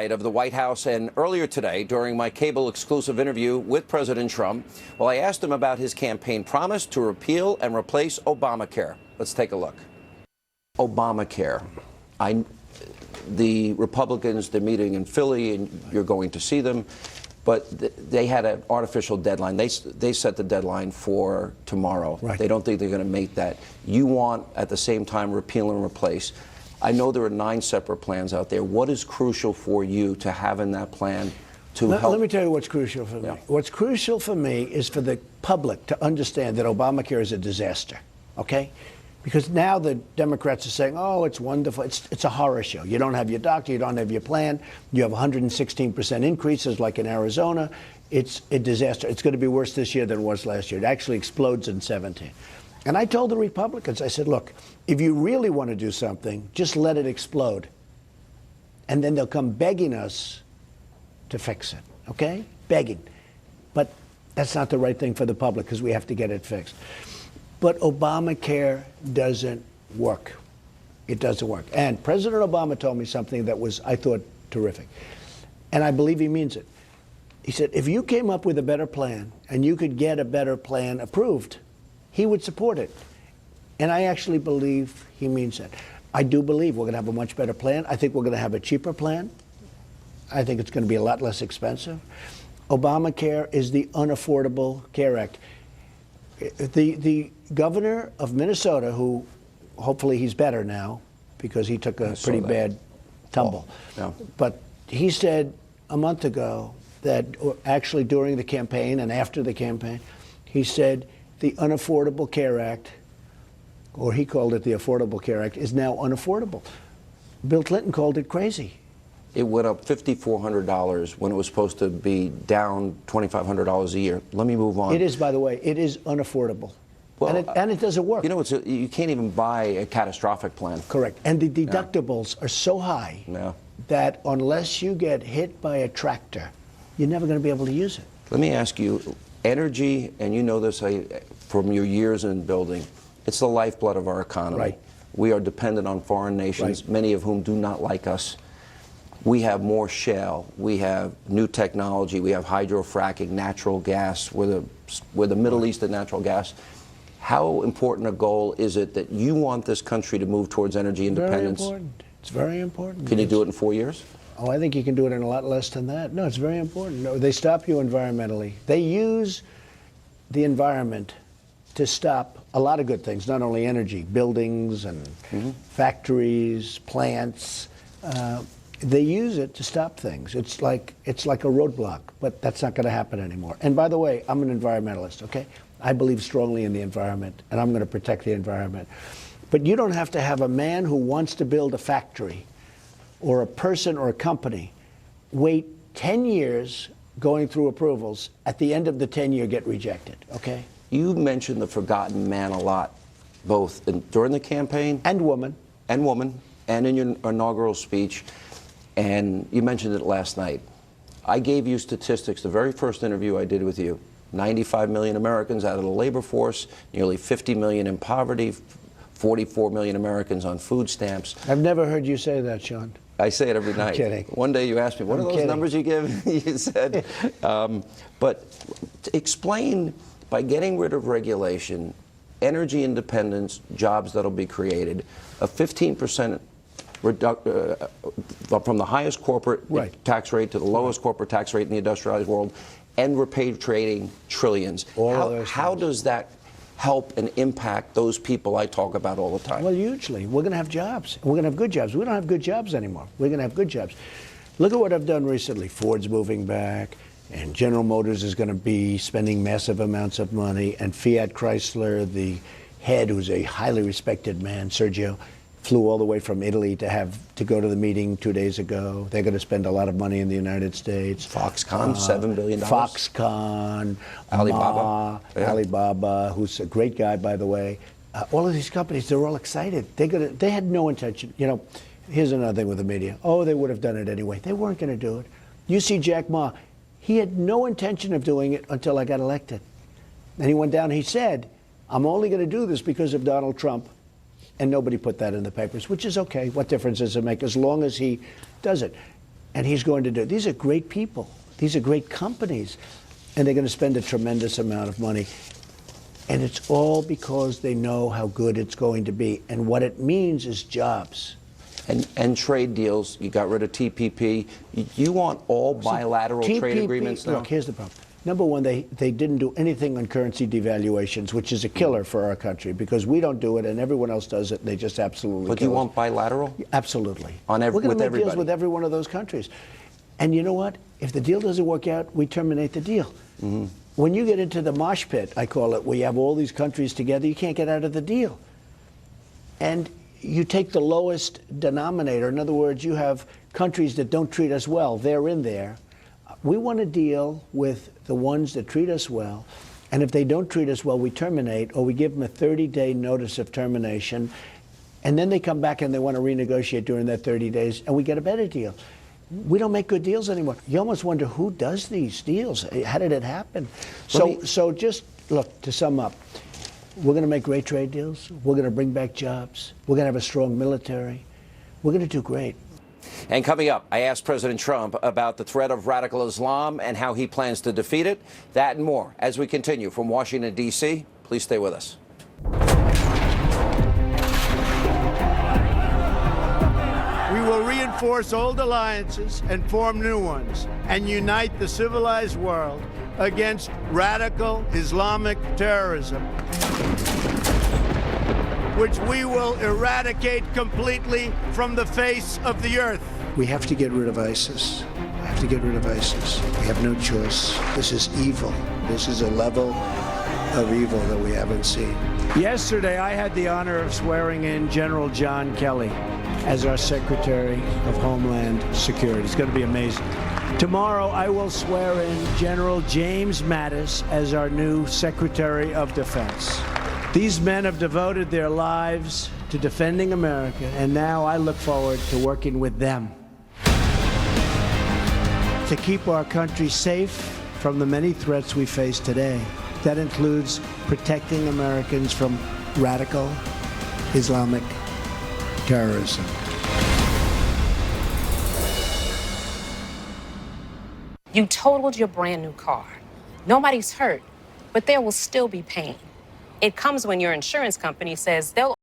Of the White House, and earlier today during my cable exclusive interview with President Trump, well, I asked him about his campaign promise to repeal and replace Obamacare. Let's take a look. Obamacare. The Republicans, they're meeting in Philly, and you're going to see them, but they had an artificial deadline. They set the deadline for tomorrow. Right. They don't think they're going to make that. You want, at the same time, repeal and replace. I know there are 9 separate plans out there. What is crucial for you to have in that plan to help? Let me tell you what's crucial for me. Yeah. What's crucial for me is for the public to understand that Obamacare is a disaster, okay? Because now the Democrats are saying, oh, it's wonderful. It's a horror show. You don't have your doctor. You don't have your plan. You have 116% increases like in Arizona. It's a disaster. It's going to be worse this year than it was last year. It actually explodes in 17. And I told the Republicans, I said, look, if you really want to do something, just let it explode. And then they'll come begging us to fix it, okay? Begging. But that's not the right thing for the public because we have to get it fixed. But Obamacare doesn't work. It doesn't work. And President Obama told me something that was, I thought, terrific. And I believe he means it. He said, if you came up with a better plan and you could get a better plan approved, he would support it. And I actually believe he means that. I do believe we're going to have a much better plan. I think we're going to have a cheaper plan. I think it's going to be a lot less expensive. Obamacare is the Unaffordable Care Act. The governor of Minnesota, who hopefully he's better now because he took a pretty bad tumble. Yeah. But he said a month ago that actually during the campaign and after the campaign, he said, the Unaffordable Care Act, or he called it the Affordable Care Act, is now unaffordable. Bill Clinton called it crazy. It went up $5,400 when it was supposed to be down $2,500 a year. Let me move on. It is, by the way, it is unaffordable. Well, and it doesn't work. You know, you can't even buy a catastrophic plan. Correct. And the deductibles are so high that unless you get hit by a tractor, you're never going to be able to use it. Let me ask you, energy, and you know this from your years in building, it's the lifeblood of our economy. Right. We are dependent on foreign nations, many of whom do not like us. We have more shale, we have new technology, we have hydrofracking, natural gas, we're the Middle East of natural gas. How important a goal is it that you want this country to move towards energy independence? Very important. It's very important. Can you do it in 4 years? Oh, I think you can do it in a lot less than that. No, it's very important. No, they stop you environmentally. They use the environment to stop a lot of good things, not only energy, buildings and factories, plants. They use it to stop things. It's like a roadblock, but that's not going to happen anymore. And by the way, I'm an environmentalist, okay? I believe strongly in the environment, and I'm going to protect the environment. But you don't have to have a man who wants to build a factory or a person or a company wait 10 years going through approvals. At the end of the 10-year, get rejected, okay? You mentioned the forgotten man a lot, both during the campaign. And woman. And woman, and in your inaugural speech. And you mentioned it last night. I gave you statistics, the very first interview I did with you. 95 million Americans out of the labor force, nearly 50 million in poverty, 44 million Americans on food stamps. I've never heard you say that, Sean. I say it every night. I'm kidding. One day you asked me, what are those numbers you give? You said. But explain, by getting rid of regulation, energy independence, jobs that'll be created, a 15% from the highest corporate tax rate to the lowest corporate tax rate in the industrialized world, and repatriating trillions. How does that help and impact those people I talk about all the time? Well, hugely. We're going to have jobs. We're going to have good jobs. We don't have good jobs anymore. We're going to have good jobs. Look at what I've done recently. Ford's moving back, and General Motors is going to be spending massive amounts of money, and Fiat Chrysler, the head, who's a highly respected man, Sergio, flew all the way from Italy to go to the meeting 2 days ago. They're going to spend a lot of money in the United States. Foxconn, $7 billion. Foxconn, Alibaba. Alibaba, who's a great guy, by the way. All of these companies, they're all excited. They had no intention. You know, here's another thing with the media. Oh, they would have done it anyway. They weren't going to do it. You see Jack Ma. He had no intention of doing it until I got elected. And he went down and he said, I'm only going to do this because of Donald Trump. And nobody put that in the papers, which is okay. What difference does it make as long as he does it? And he's going to do it. These are great people. These are great companies. And they're going to spend a tremendous amount of money. And it's all because they know how good it's going to be. And what it means is jobs. And trade deals. You got rid of TPP. You want all bilateral trade agreements now? Look, here's the problem. Number one, they didn't do anything on currency devaluations, which is a killer for our country, because we don't do it and everyone else does it, and they just absolutely But you want bilateral? Absolutely. We're going to make everybody. deals with every one of those countries. And you know what? If the deal doesn't work out, we terminate the deal. Mm-hmm. When you get into the mosh pit, I call it, where you have all these countries together, you can't get out of the deal. And you take the lowest denominator. In other words, you have countries that don't treat us well. They're in there. We want to deal with the ones that treat us well. And if they don't treat us well, we terminate, or we give them a 30-day notice of termination. And then they come back and they want to renegotiate during that 30 days, and we get a better deal. We don't make good deals anymore. You almost wonder who does these deals. How did it happen? So just look, to sum up, we're going to make great trade deals. We're going to bring back jobs. We're going to have a strong military. We're going to do great. And coming up, I asked President Trump about the threat of radical Islam and how he plans to defeat it. That and more as we continue from Washington, D.C. Please stay with us. We will reinforce old alliances and form new ones and unite the civilized world against radical Islamic terrorism, which we will eradicate completely from the face of the earth. We have to get rid of ISIS. We have to get rid of ISIS. We have no choice. This is evil. This is a level of evil that we haven't seen. Yesterday, I had the honor of swearing in General John Kelly as our Secretary of Homeland Security. It's going to be amazing. Tomorrow, I will swear in General James Mattis as our new Secretary of Defense. These men have devoted their lives to defending America, and now I look forward to working with them to keep our country safe from the many threats we face today. That includes protecting Americans from radical Islamic terrorism. You totaled your brand new car. Nobody's hurt, but there will still be pain. It comes when your insurance company says they'll